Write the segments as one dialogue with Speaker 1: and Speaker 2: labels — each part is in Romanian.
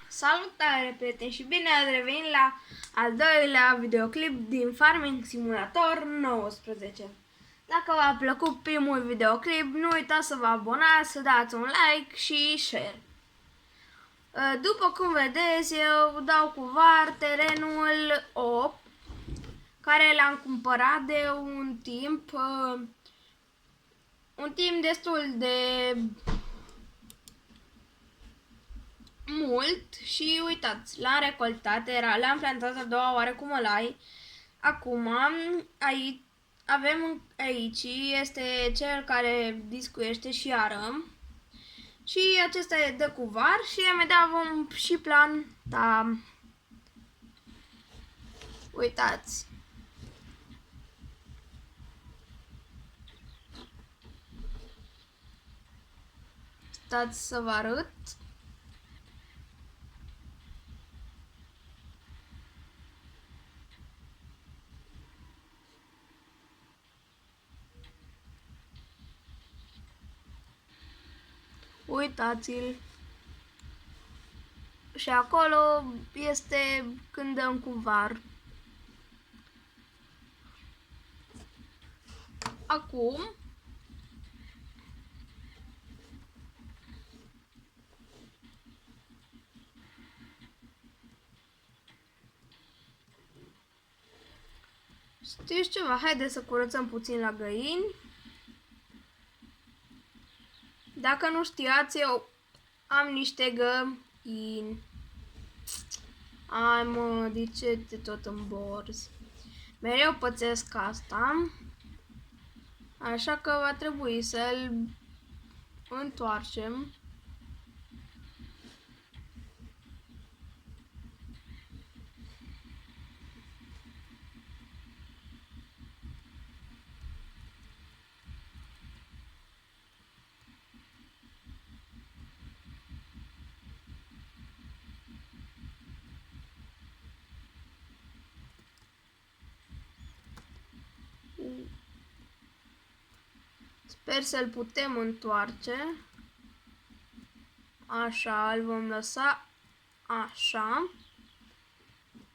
Speaker 1: Salutare, prieteni, și bine ați revenit la al doilea videoclip din Farming Simulator 19. Dacă v-a plăcut primul videoclip, nu uitați să vă abonați, să dați un like și share. După cum vedeți, eu dau cu var terenul 8, care l-am cumpărat de un timp destul de mult și uitați, l-am recoltat, l-am plantat a doua oară cu mălai. Acum, aici este cel care discuiește și arăm. Și acesta e de cuvar și imediat vom și planta. Uitați. Stați să vă arăt. Uitați-l. Și acolo este când dăm cu var. Acum știți ceva? Haideți să curățăm puțin la găini. Dacă nu știați, eu am niște găini. Ai mă, de ce te tot îmborzi? Mereu pățesc asta. Așa că va trebui să-l întoarcem. Sper să-l putem întoarce. Așa, îl vom lăsa așa.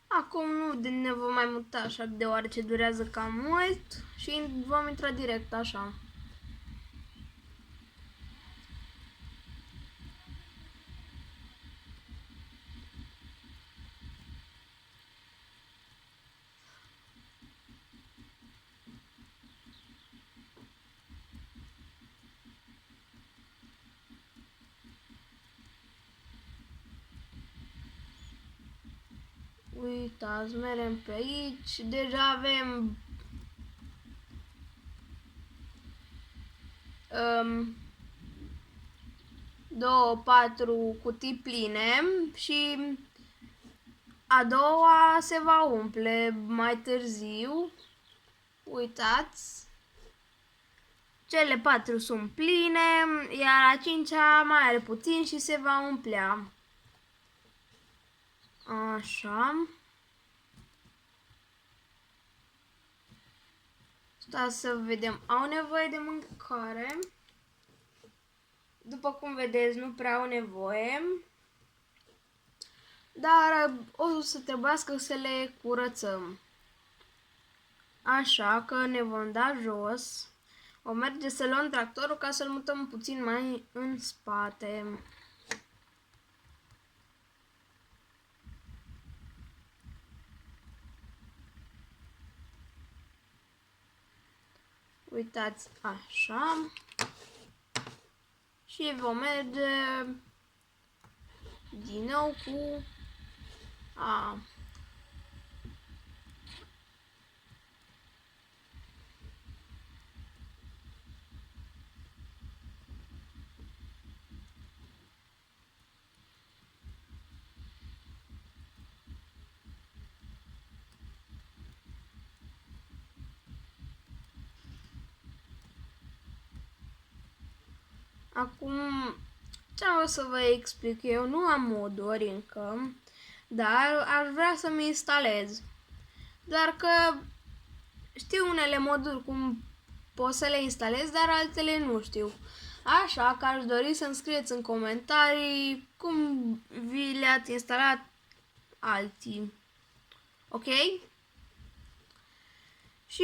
Speaker 1: Acum nu ne vom mai muta așa, deoarece durează cam mult și vom intra direct așa. Uitați, merem pe aici, deja avem 2-4 cutii pline și a doua se va umple mai târziu. Uitați, cele 4 sunt pline, iar a 5-a mai are puțin și se va umplea. Așa. Stați să vedem. Au nevoie de mâncare. După cum vedeți, nu prea au nevoie. Dar o să trebuiască să le curățăm. Așa că ne vom da jos. O merge să luăm tractorul ca să-l mutăm puțin mai în spate. Uitați, așa. Și vom merge din nou cu Acum, ce o să vă explic? Eu nu am moduri încă, dar aș vrea să-mi instalez. Doar că știu unele moduri cum pot să le instalez, dar altele nu știu. Așa că aș dori să-mi scrieți în comentarii cum vi le-ați instalat alții. Ok? Și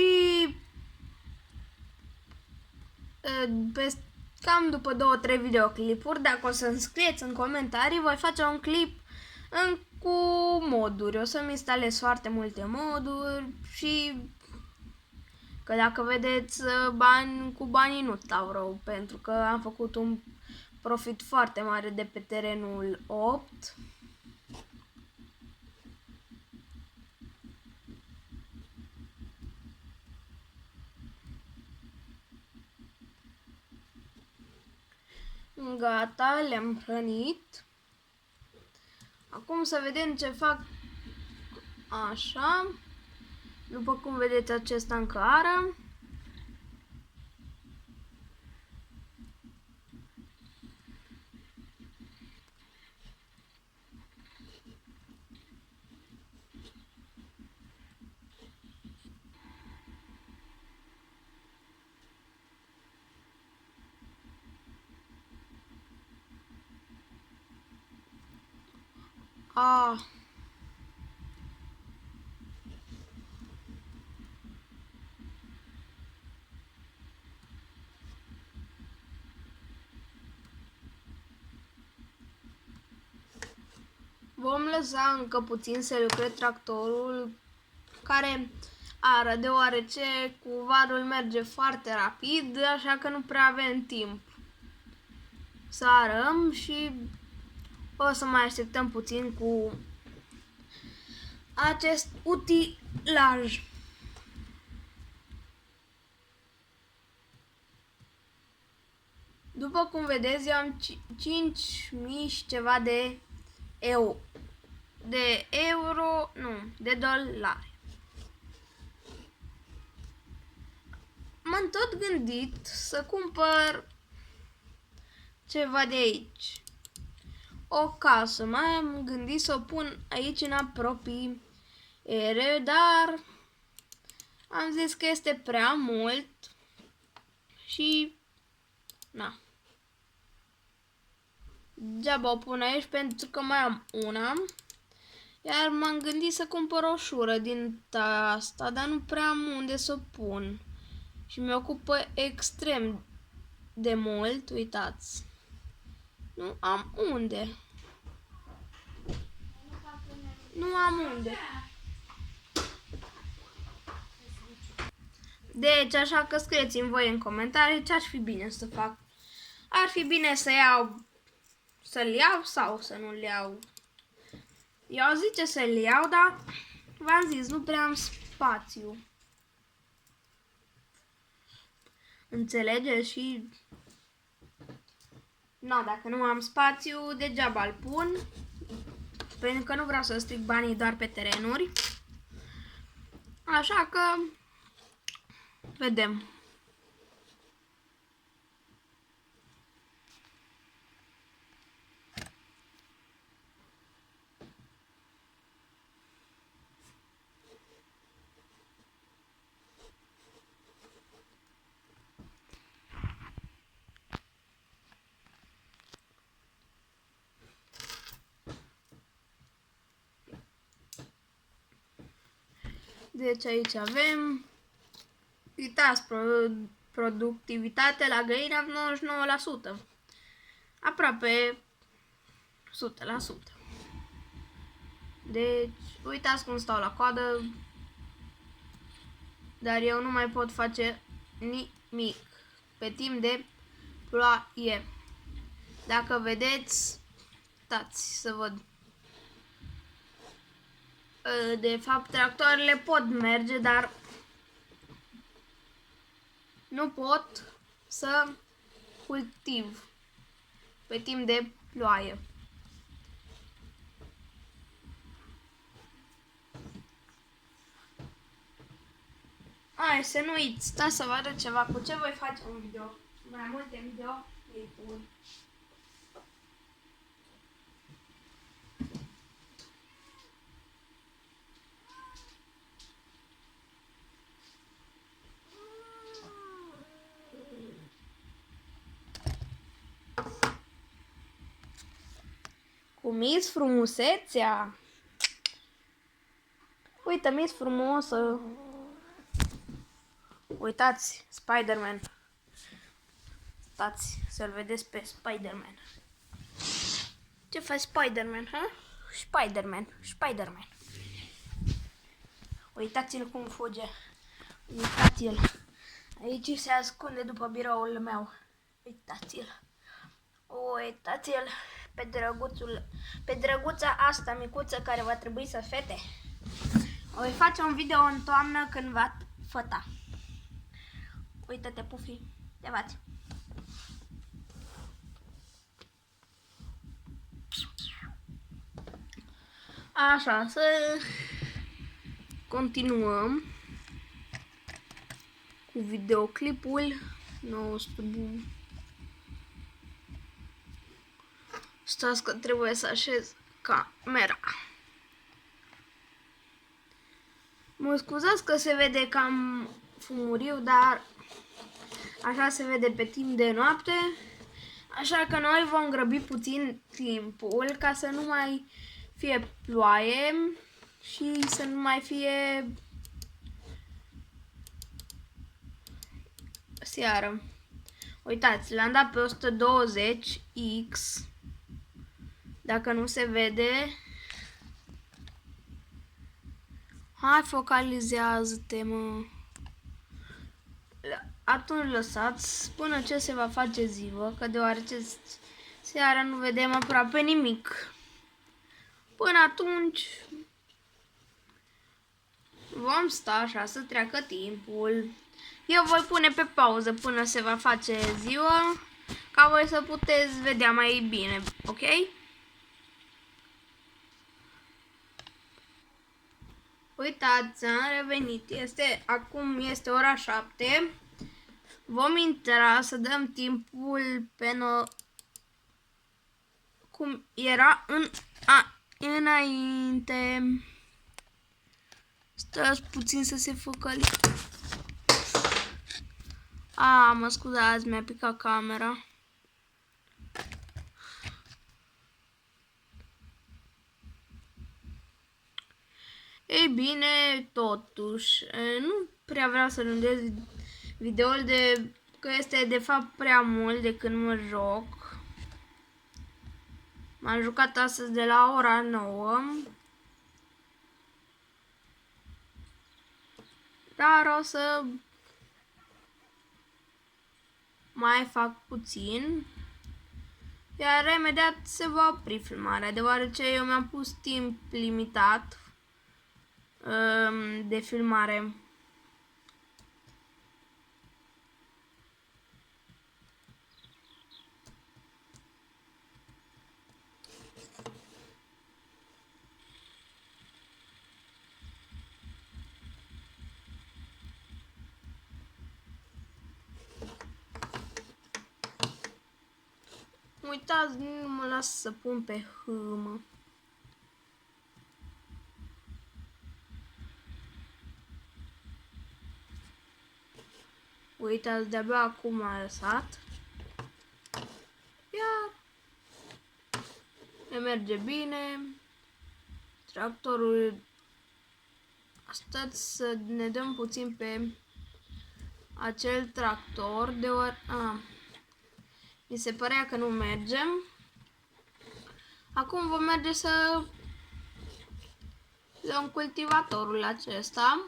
Speaker 1: cam după 2-3 videoclipuri, dacă o să-mi scrieți în comentarii, voi face un clip cu moduri. O să-mi instalez foarte multe moduri și că dacă vedeți cu banii nu stau rău, pentru că am făcut un profit foarte mare de pe terenul 8. Gata, le-am hrănit. Acum să vedem ce fac. Așa. După cum vedeți, acesta încă ară. Vom lăsa încă puțin să lucreze tractorul care ară, deoarece cuvarul merge foarte rapid, așa că nu prea avem timp să arăm și o să mai așteptăm puțin cu acest utilaj. După cum vedeți, eu am 5.000 și ceva de de dolari. M-am tot gândit să cumpăr ceva de aici. O casă. M-am gândit să o pun aici în apropiere, dar am zis că este prea mult și na. Degeaba o pun aici pentru că mai am una. Iar m-am gândit să cumpăr o șură din asta, dar nu prea am unde să o pun. Și mi ocupă extrem de mult, uitați. Nu am unde. Nu am unde. Deci, așa că scrieți-mi voi în comentarii ce ar fi bine să fac. Ar fi bine să-l iau sau să nu-l iau. Eu zice să-l iau, dar v-am zis, nu prea am spațiu. Înțelegeți? Și dacă nu am spațiu, degeaba îl pun. Pentru că nu vreau să stric banii doar pe terenuri. Așa că vedem. Deci aici avem, uitați, productivitatea la găină 99%. Aproape 100%. Deci, uitați cum stau la coadă. Dar eu nu mai pot face nimic pe timp de ploaie. Dacă vedeți, stați să văd. De fapt, tractoarele pot merge, dar nu pot să cultiv pe timp de ploaie. Hai să nu uiți, stați să vă arăt ceva cu ce voi face un video. Mai multe video clipuri. Cum ești frumusețea? Uite, mi-ești frumosă. Uitați, Spider-Man. Stați să-l vedeți pe Spider-Man. Ce faci, Spider-Man, ha? Spider-Man. Uitați-l cum fuge. Uitați-l. Aici se ascunde după biroul meu. Uitați-l. Uitați-l pe drăguța asta micuță care va trebui să fete. Voi face un video în toamnă când va făta. Uită-te, Pufi, te bați. Așa, să continuăm cu videoclipul nostru. Stați că trebuie să așez camera. Mă scuzați că se vede cam fumuriu, dar așa se vede pe timp de noapte. Așa că noi vom grăbi puțin timpul ca să nu mai fie ploaie și să nu mai fie seară. Uitați, l-am dat pe 120x. Dacă nu se vede, hai, focalizează-te, mă. Atunci lăsați până ce se va face ziua, că deoarece seara nu vedem aproape nimic. Până atunci vom sta așa să treacă timpul. Eu voi pune pe pauză până se va face ziua, ca voi să puteți vedea mai bine, ok? Uitați, am revenit. Acum este ora 7. Vom intra să dăm timpul pe cum era înainte. Stați puțin să se focalizează. Mă scuzați, mi-a picat camera. Ei bine, totuși, nu prea vreau să lungesc videoul că este de fapt prea mult de când mă joc. M-am jucat astăzi de la ora 9. Dar o să mai fac puțin. Iar imediat se va opri filmarea, deoarece eu mi-am pus timp limitat de filmare. Uitați, nu mă las să pun pe hâmă. Uitați, de-abia acum a lăsat. Iar ne merge bine. Tractorul. Stați să ne dăm puțin pe acel tractor, mi se părea că nu mergem. Acum vom merge să luăm cultivatorul acesta.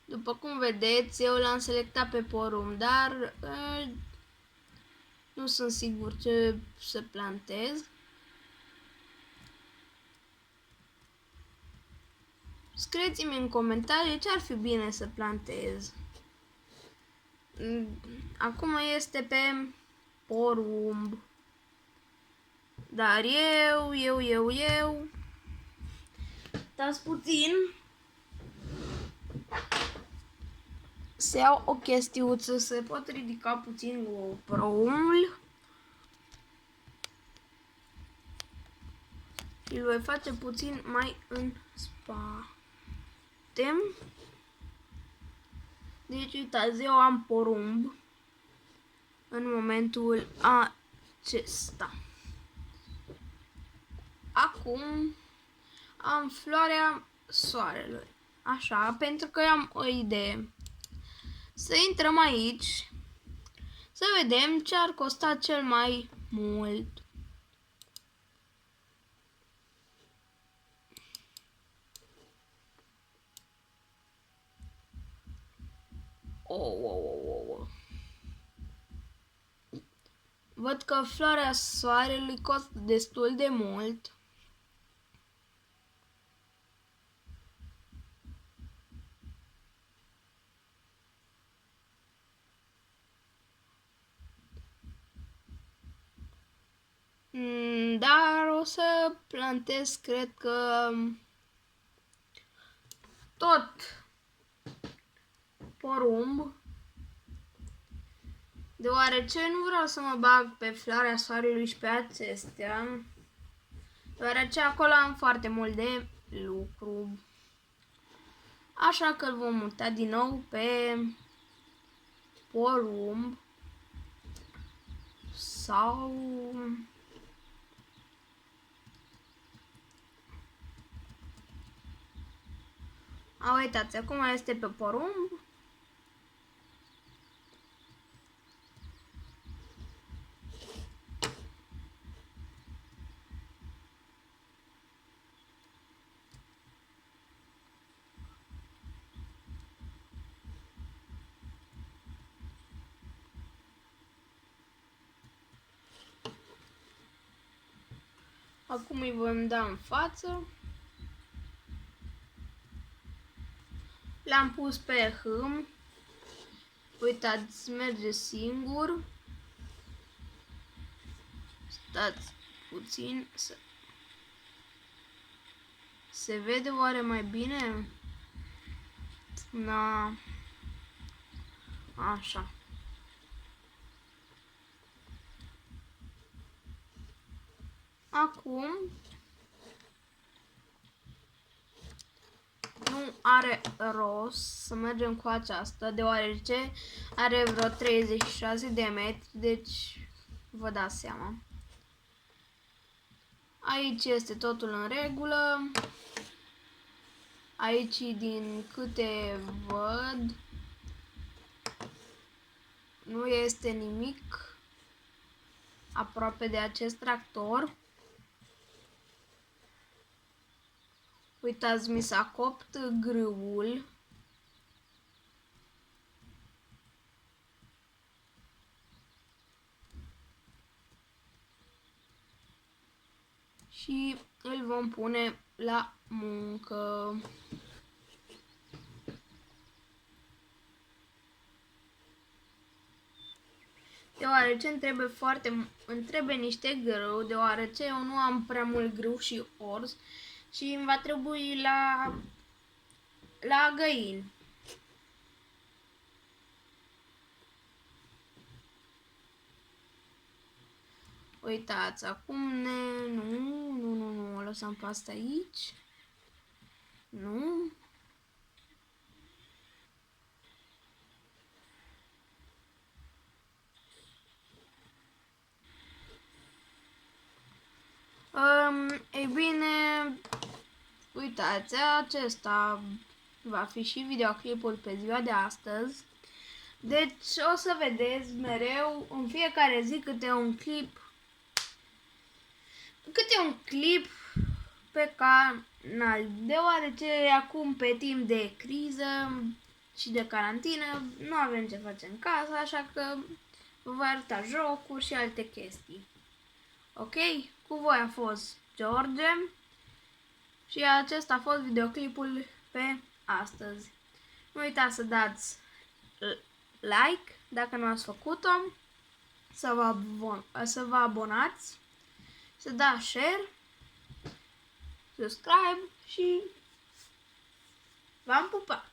Speaker 1: După cum vedeți, eu l-am selectat pe porumb, dar nu sunt sigur ce să plantez. Scrieți-mi în comentarii ce ar fi bine să plantez. Acum este pe porumb. Dar eu stați puțin să iau o chestiuță, se pot ridica puțin GoPro-ul și îl voi face puțin mai în spate. Deci uitați, eu am porumb în momentul acesta. acum am floarea soarelui. Așa, pentru că am o idee. Să intrăm aici, să vedem ce ar costa cel mai mult. Văd că floarea soarelui costă destul de mult. Dar o să plantez, cred că tot porumb, deoarece nu vreau să mă bag pe floarea soarelui și pe acestea, deoarece acolo am foarte mult de lucru. Așa că îl vom muta din nou pe porumb sau uitați, acum este pe porumb. Acum îi vom da în față. L-am pus pe hâm. Uitați, merge singur. Stați puțin să se vede oare mai bine? Na. Așa. Acum nu are rost să mergem cu aceasta, deoarece are vreo 36 de metri, deci vă dați seama. Aici este totul în regulă. Aici, din câte văd, nu este nimic aproape de acest tractor. Uitați, mi s-a copt grâul. Și îl vom pune la muncă. Deoarece îmi trebuie niște grâu, deoarece eu nu am prea mult grâu și orz și îmi va trebui la găini. Uitați, acum nu, o lăsăm pe asta aici. Nu. Ei bine, uitați, acesta va fi și videoclipul pe ziua de astăzi. Deci o să vedeți mereu în fiecare zi câte un clip pe canal, deoarece acum pe timp de criză și de carantină nu avem ce face în casă, așa că vă voi arăta jocuri și alte chestii. Ok? Cu voi a fost George și acesta a fost videoclipul pe astăzi. Nu uitați să dați like dacă nu ați făcut-o, să vă abonați, să dați share, subscribe și v-am pupat!